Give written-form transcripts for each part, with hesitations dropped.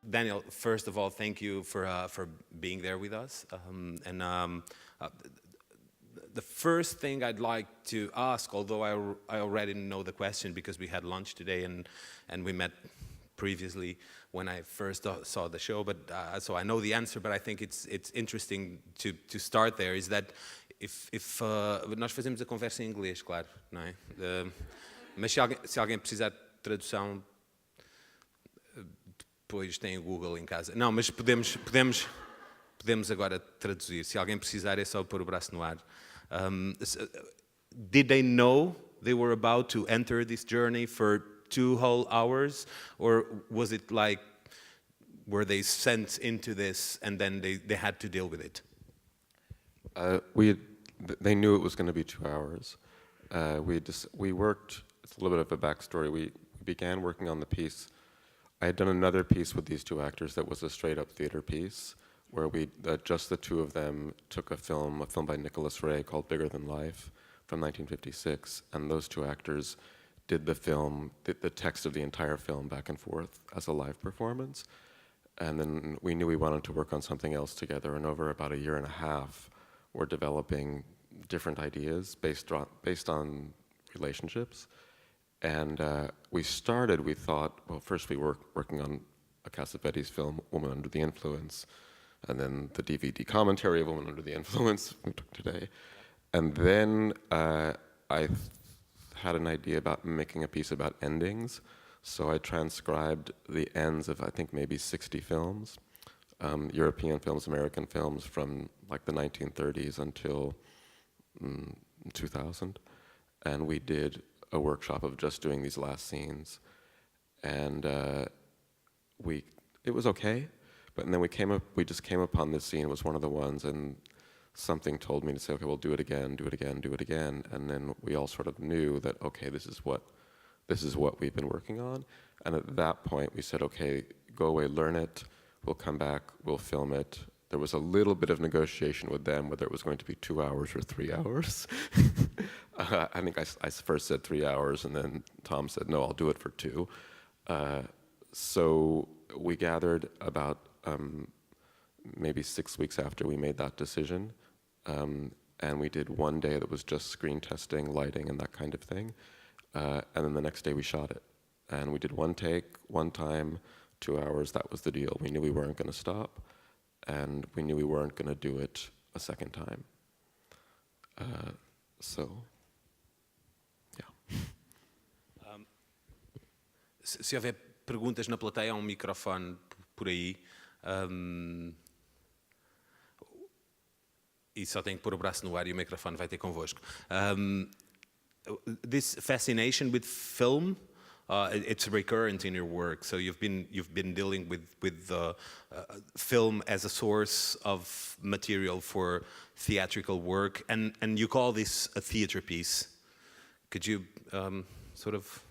Daniel, first of all, thank you for being there with us. The first thing I'd like to ask, although I already know the question because we had lunch today and we met previously when I first saw the show, but so I know the answer, but I think it's interesting to start there, is that if nós fazemos a conversa em inglês, claro, não é? Mas se alguém precisar de tradução, depois tem o Google em casa. Não, mas podemos agora traduzir. Se alguém precisar, é só pôr o braço no ar. Did they know they were about to enter this journey for 2 whole hours? Or was it like, were they sent into this and then they had to deal with it? They knew it was going to be 2 hours. We worked, it's a little bit of a backstory. We began working on the piece. I had done another piece with these 2 actors that was a straight-up theater piece, where just the 2 of them took a film by Nicholas Ray called Bigger Than Life from 1956, and those 2 actors did the film, the text of the entire film back and forth as a live performance. And then we knew we wanted to work on something else together, and over about a year and a half, we're developing different ideas based on relationships. And we thought, well, first we were working on a Cassavetes film, Woman Under the Influence, and then the DVD commentary of Woman Under the Influence we took today. And then I had an idea about making a piece about endings, so I transcribed the ends of, I think, maybe 60 films, European films, American films, from like the 1930s until 2000. And we did a workshop of just doing these last scenes. And it was okay, but then we just came upon this scene. It was one of the ones, and something told me to say, okay, we'll do it again, do it again, do it again. And then we all sort of knew that, okay, this is what we've been working on. And at that point we said, okay, go away, learn it, we'll come back, we'll film it. There was a little bit of negotiation with them whether it was going to be 2 hours or 3 hours. I think I first said 3 hours, and then Tom said, no, I'll do it for 2. So we gathered about maybe 6 weeks after we made that decision, and we did one day that was just screen testing, lighting, and that kind of thing. And then the next day we shot it. And we did one take, one time, 2 hours, that was the deal. We knew we weren't going to stop, and we knew we weren't going to do it a second time. So, yeah. Se houver perguntas na plateia, há microfone por aí. E só tem que pôr o braço no ar e o microfone vai ter convosco. This fascination with film, it's recurrent in your work. So you've been dealing with film as a source of material for theatrical work, and you call this a theater piece. Could you sort of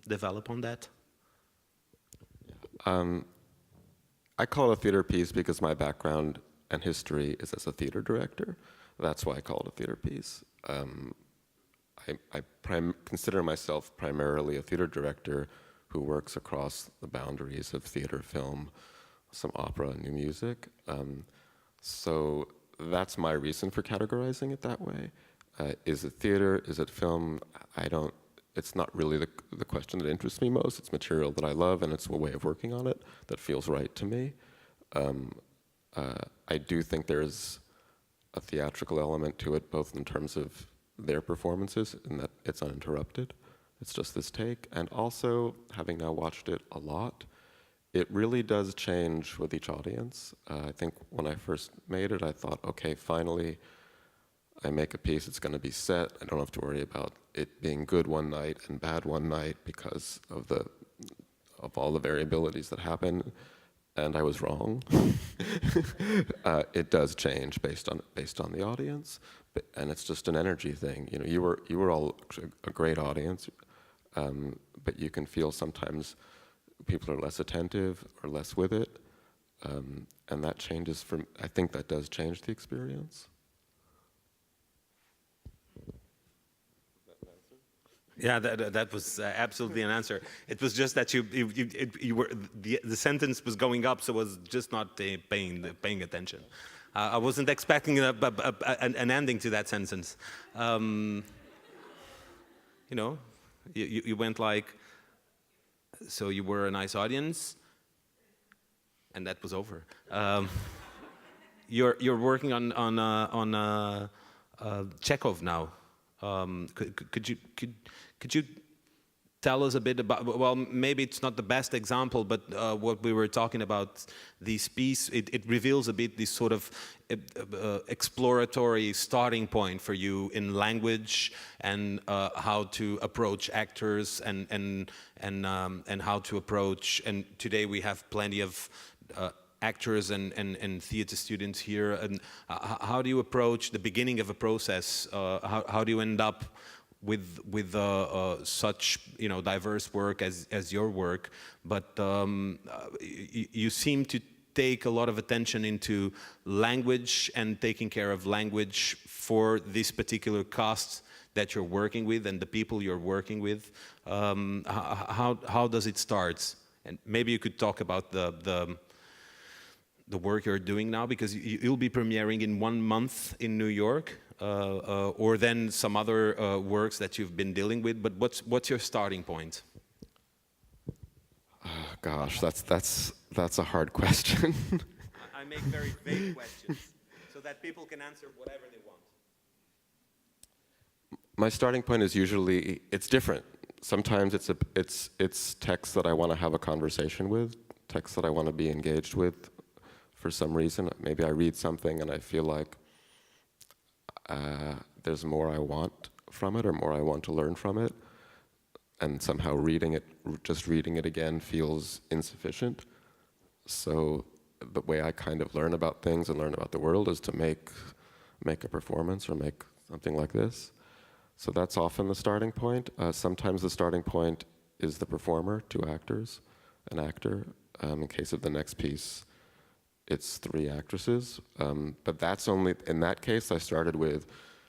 develop on that? I call it a theater piece because my background and history is as a theater director. That's why I call it a theater piece. I consider myself primarily a theater director who works across the boundaries of theater, film, some opera, and new music. So that's my reason for categorizing it that way. Is it theater? Is it film? It's not really the question that interests me most. It's material that I love, and it's a way of working on it that feels right to me. I do think there's a theatrical element to it, both in terms of their performances, in that it's uninterrupted. It's just this take. And also, having now watched it a lot, it really does change with each audience. I think when I first made it, I thought, okay, finally, I make a piece, it's going to be set. I don't have to worry about it being good one night and bad one night because of all the variabilities that happen. And I was wrong. It does change based on the audience, and it's just an energy thing. You know, you were all a great audience, but you can feel sometimes people are less attentive or less with it, and that changes I think that does change the experience. Yeah, that was absolutely an answer. It was just that you were the sentence was going up, so I was just not paying attention. I wasn't expecting an ending to that sentence. You know, you went like, so you were a nice audience, and that was over. You're working on Chekhov now. Could you tell us a bit about? Well, maybe it's not the best example, but what we were talking about, this piece, it reveals a bit this sort of exploratory starting point for you in language and how to approach actors and how to approach. And today we have plenty of actors and theater students here. And how do you approach the beginning of a process? How do you end up with such diverse work as your work? But you seem to take a lot of attention into language and taking care of language for this particular cast that you're working with and the people you're working with. How does it start? And maybe you could talk about the work you're doing now, because you'll be premiering in 1 month in New York, or then some other works that you've been dealing with. But what's your starting point? Gosh, that's a hard question. I make very vague questions so that people can answer whatever they want. My starting point is usually, it's different. Sometimes it's text that I want to have a conversation with, text that I want to be engaged with. For some reason, maybe I read something and I feel like there's more I want from it or more I want to learn from it, and somehow just reading it again feels insufficient. So the way I kind of learn about things and learn about the world is to make a performance or make something like this. So that's often the starting point. Sometimes the starting point is the performer, 2 actors, an actor. In case of the next piece, it's 3 actresses, but that's only, in that case, I started with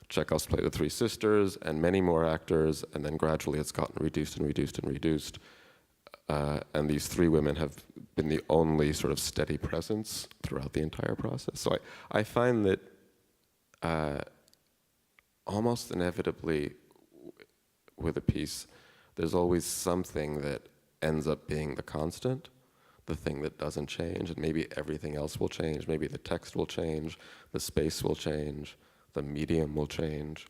Chekhov's play The Three Sisters and many more actors, and then gradually it's gotten reduced and reduced and reduced. And these 3 women have been the only sort of steady presence throughout the entire process. So I find that almost inevitably with a piece, there's always something that ends up being the constant, the thing that doesn't change, and maybe everything else will change. Maybe the text will change, the space will change, the medium will change,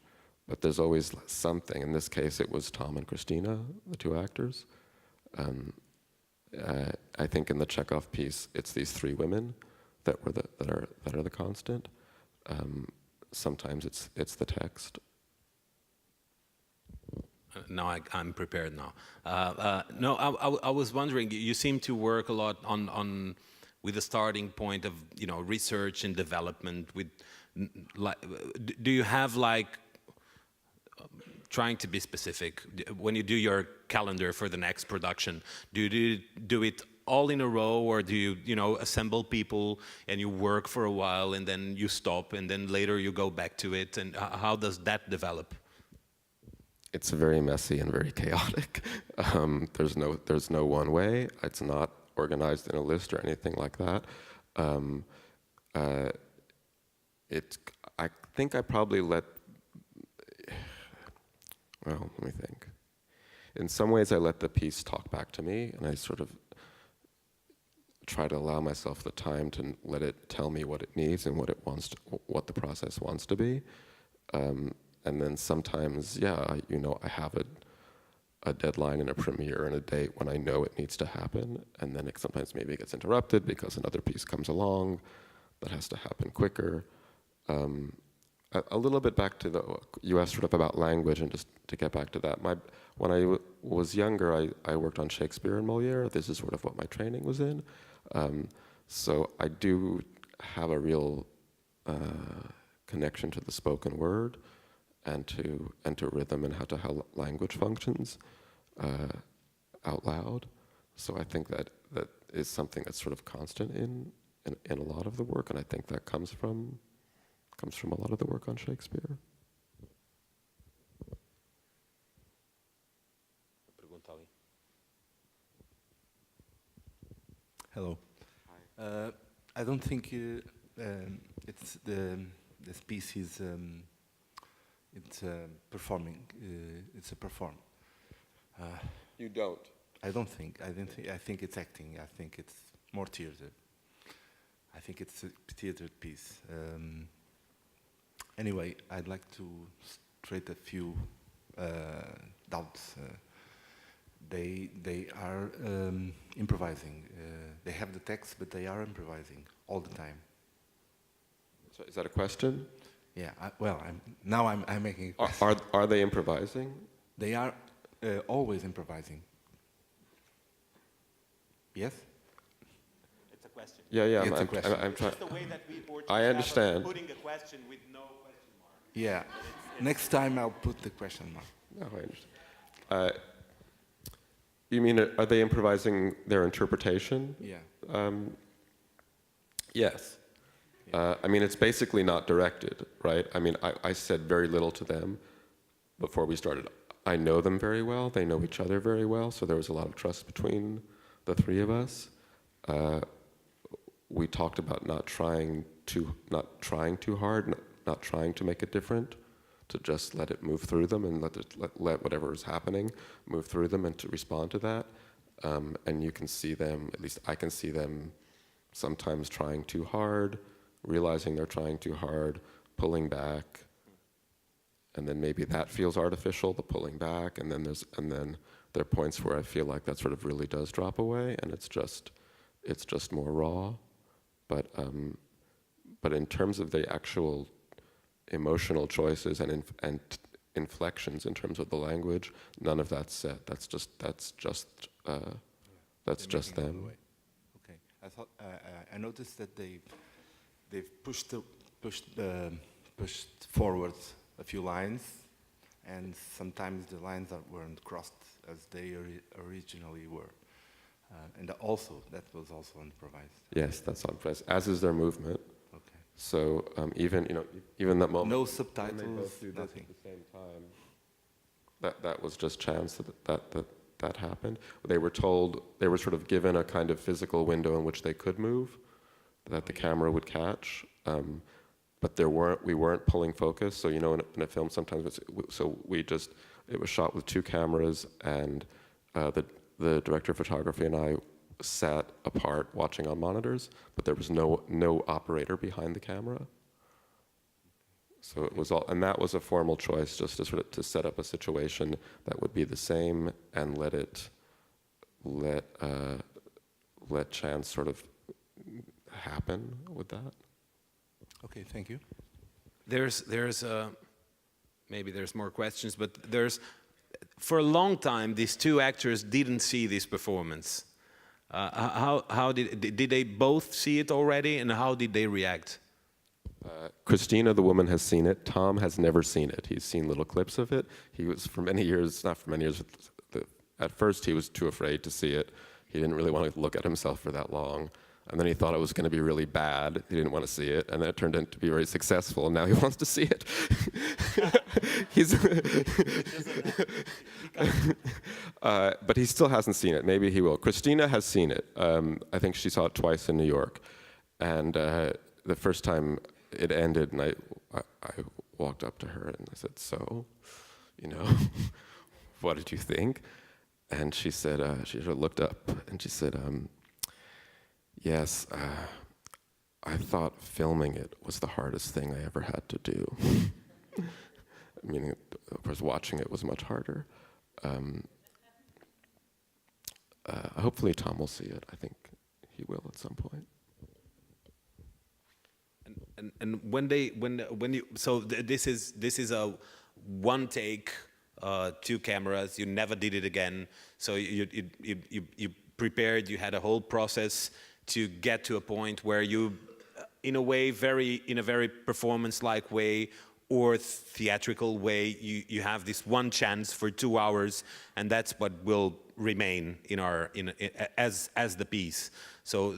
but there's always something. In this case, it was Tom and Christina, the 2 actors. I think in the Chekhov piece, it's these 3 women that are the constant. Sometimes it's the text. No, I'm prepared now. No, I was wondering, you seem to work a lot with the starting point of research and development. Do you have trying to be specific, when you do your calendar for the next production, do you do it all in a row, or do you assemble people and you work for a while and then you stop and then later you go back to it, and how does that develop? It's very messy and very chaotic. There's no one way. It's not organized in a list or anything like that. I think I probably let me think. In some ways, I let the piece talk back to me, and I sort of try to allow myself the time to let it tell me what it needs and what it wants, what the process wants to be. And then sometimes, I have a deadline and a premiere and a date when I know it needs to happen, and then sometimes maybe it gets interrupted because another piece comes along that has to happen quicker. A little bit back to you asked sort of about language, and just to get back to that, when I was younger, I worked on Shakespeare and Molière. This is sort of what my training was in. So I do have a real connection to the spoken word, and to rhythm and how language functions out loud. So I think that is something that's sort of constant in a lot of the work, and I think that comes from a lot of the work on Shakespeare. Hello. I don't think it's this piece is it's performing. It's a perform. You don't. I don't think. I didn't think. I think it's acting. I think it's more theater. I think it's a theater piece. Anyway, I'd like to straight a few doubts. They are improvising. They have the text, but they are improvising all the time. So is that a question? Yeah. I'm making. A Are they improvising? They are always improvising. Yes. It's a question. Yeah. It's a question. I'm trying. It's the way that we Portuguese I understand. have of putting a question with no question mark. Yeah. Next time I'll put the question mark. No, I understand. You mean, are they improvising their interpretation? Yeah. Yes. I mean, it's basically not directed, right? I mean, I said very little to them before we started. I know them very well. They know each other very well, so there was a lot of trust between the three of us. We talked about not trying too hard, not trying to make it different, to just let it move through them and let whatever is happening move through them and to respond to that. And you can see them, at least I can see them sometimes trying too hard, realizing they're trying too hard, pulling back, and then maybe that feels artificial, the pulling back, and then there are points where I feel like that sort of really does drop away, and it's just more raw. But in terms of the actual emotional choices and inflections in terms of the language, none of that's said. That's just them. Okay. I thought I noticed that they've pushed forward a few lines, and sometimes the lines weren't crossed as they originally were, and also that was also improvised. Yes, that's improvised. As is their movement. Okay. So even that moment. No when they subtitles. both do this Nothing. at the same time. That was just chance that happened. They were sort of given a kind of physical window in which they could move, that the camera would catch. But we weren't pulling focus. So in a film sometimes it was shot with two cameras, and the director of photography and I sat apart watching on monitors, but there was no operator behind the camera. So it was all, and that was a formal choice, just to sort of to set up a situation that would be the same and let chance sort of happen with that. Okay, thank you. Maybe there's more questions, but for a long time these two actors didn't see this performance. How did they both see it already, and how did they react? Christina, the woman, has seen it. Tom has never seen it. He's seen little clips of it. He was at first he was too afraid to see it. He didn't really want to look at himself for that long. And then he thought it was going to be really bad. He didn't want to see it. And then it turned out to be very successful. And now he wants to see it. But he still hasn't seen it. Maybe he will. Christina has seen it. I think she saw it twice in New York. And the first time it ended, and I walked up to her and I said, "So, what did you think?" And she said, she sort of looked up and she said, "Yes, I thought filming it was the hardest thing I ever had to do." Meaning, of course, watching it was much harder. Hopefully Tom will see it. I think he will at some point. This is a one take, two cameras. You never did it again. So you prepared. You had a whole process to get to a point where you, in a very performance-like way or theatrical way, you have this one chance for 2 hours, and that's what will remain as the piece. So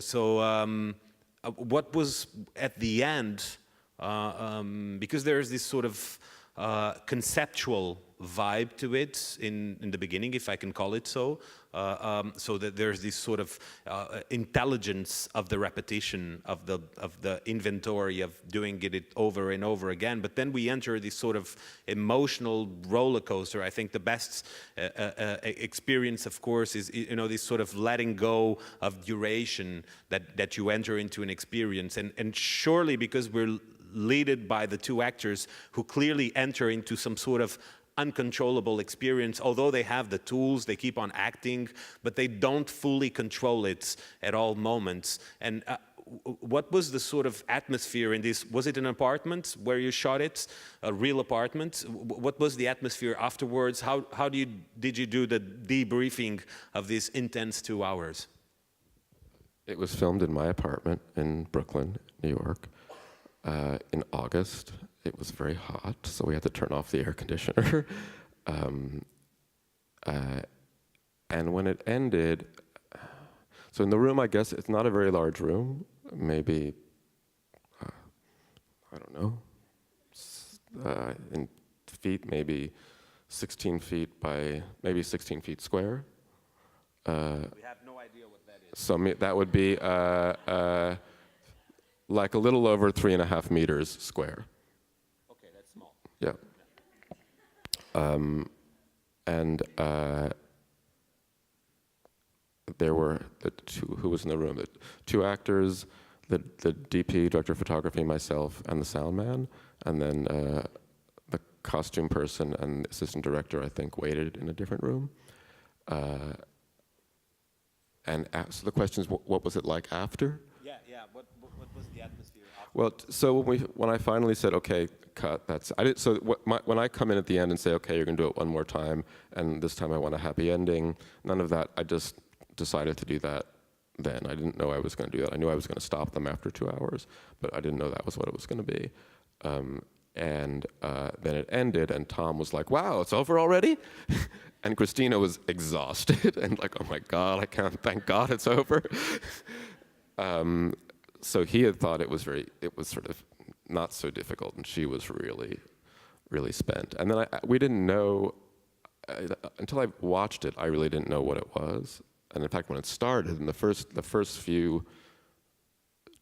what was at the end? Because there is this sort of conceptual vibe to it in the beginning, if I can call it so. So that there's this sort of intelligence of the repetition of the inventory of doing it over and over again. But then we enter this sort of emotional roller coaster. I think the best experience, of course, is this sort of letting go of duration that you enter into an experience. And surely because we're led by the two actors who clearly enter into some sort of uncontrollable experience, although they have the tools, they keep on acting, but they don't fully control it at all moments. And what was the sort of atmosphere in this? Was it an apartment where you shot it, a real apartment? What was the atmosphere afterwards? How did you do the debriefing of these intense 2 hours? It was filmed in my apartment in Brooklyn, New York, in August. It was very hot, so we had to turn off the air conditioner. And when it ended, so in the room, I guess it's not a very large room, maybe, I don't know, in feet, maybe 16 feet by maybe 16 feet square. We have no idea what that is. So that would be like a little over 3.5 meters square. Okay, that's small. Yeah. And there were the two, who was in the room? The two actors, the DP, director of photography, myself, and the sound man. And then the costume person and assistant director, I think, waited in a different room. So the question is, what was it like after? Yeah. What was the atmosphere after? Well, so when I finally said, okay, cut, when I come in at the end and say, okay, you're going to do it one more time, and this time I want a happy ending, none of that, I just decided to do that then. I didn't know I was going to do that. I knew I was going to stop them after 2 hours, but I didn't know that was what it was going to be. Then it ended, and Tom was like, wow, it's over already? And Christina was exhausted and like, oh my God, I can't, thank God it's over. So he had thought it was sort of not so difficult, and she was really, really spent. And then we didn't know, until I watched it, I really didn't know what it was. And in fact, when it started, in the first few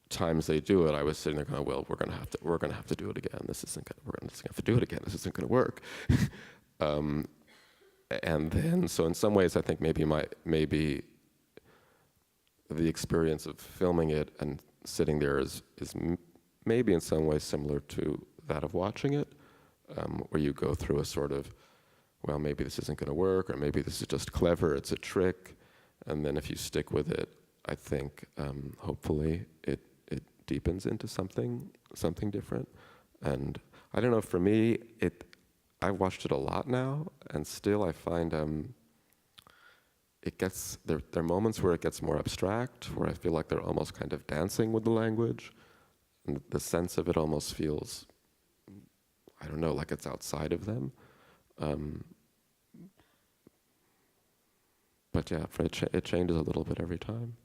times they do it, I was sitting there going, well, we're gonna have to do it again. We're gonna have to do it again. This isn't gonna work. And then, so in some ways, I think maybe the experience of filming it and sitting there is maybe in some ways similar to that of watching it, where you go through a sort of, well, maybe this isn't going to work, or maybe this is just clever, it's a trick, and then if you stick with it, I think hopefully it deepens into something different. And I don't know, for me, I've watched it a lot now, and still I find there are moments where it gets more abstract, where I feel like they're almost kind of dancing with the language, and the sense of it almost feels, I don't know, like it's outside of them. But yeah, it changes a little bit every time.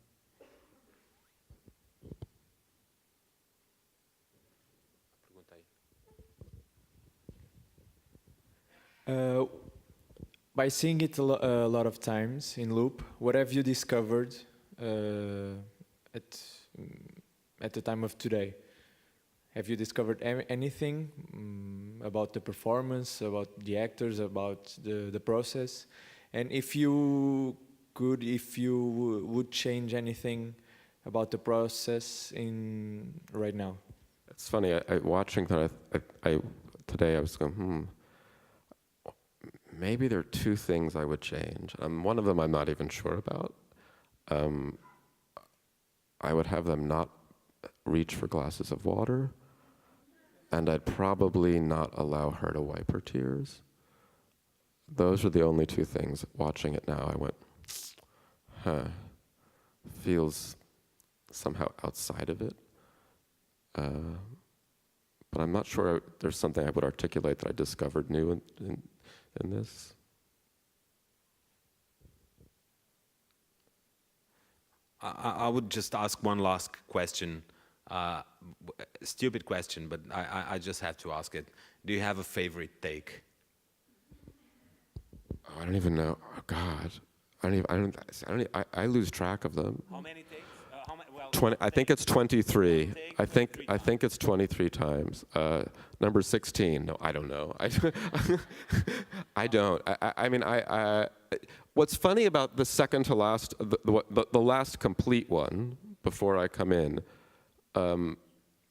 By seeing it a lot of times in loop, what have you discovered at the time of today? Have you discovered anything about the performance, about the actors, about the process? And if you would change anything about the process right now? It's funny, watching that, today I was going, maybe there are two things I would change. One of them I'm not even sure about. I would have them not reach for glasses of water, and I'd probably not allow her to wipe her tears. Those are the only two things. Watching it now, I went, feels somehow outside of it. But I'm not sure there's something I would articulate that I discovered new in this. I would just ask one last question. Stupid question, but I just have to ask it. Do you have a favorite take? I don't even know. Oh, God, I lose track of them. How many takes? 20. I think it's 23. I think it's 23 times. Number 16. No, I don't know. I don't. I mean, what's funny about the second to last, the last complete one before I come in,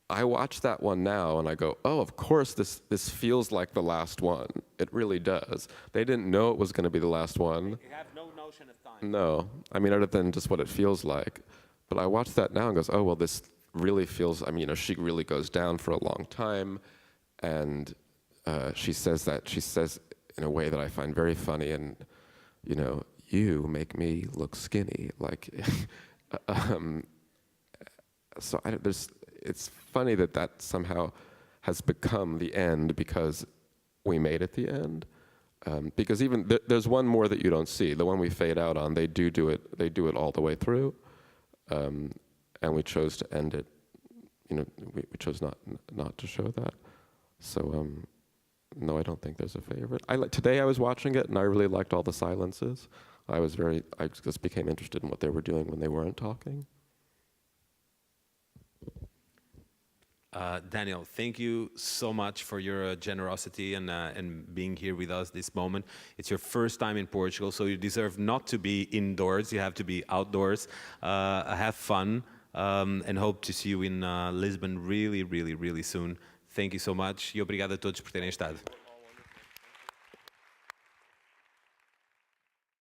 I watch that one now and I go, oh, of course this feels like the last one. It really does. They didn't know it was going to be the last one. You have no notion of time. No, I mean, other than just what it feels like. But I watch that now and goes, oh, well, this really feels, I mean, you know, she really goes down for a long time. And she says in a way that I find very funny, and, you know, you make me look skinny. Like, so it's funny that somehow has become the end because we made it the end. Because even there's one more that you don't see. The one we fade out on, they do it all the way through. And we chose to end it, you know, we chose not to show that. So, no, I don't think there's a favorite. Today I was watching it and I really liked all the silences. I just became interested in what they were doing when they weren't talking. Daniel, thank you so much for your generosity and being here with us this moment. It's your first time in Portugal, so you deserve not to be indoors. You have to be outdoors. Have fun, and hope to see you in Lisbon really, really, really soon. Thank you so much e obrigado a todos por terem estado.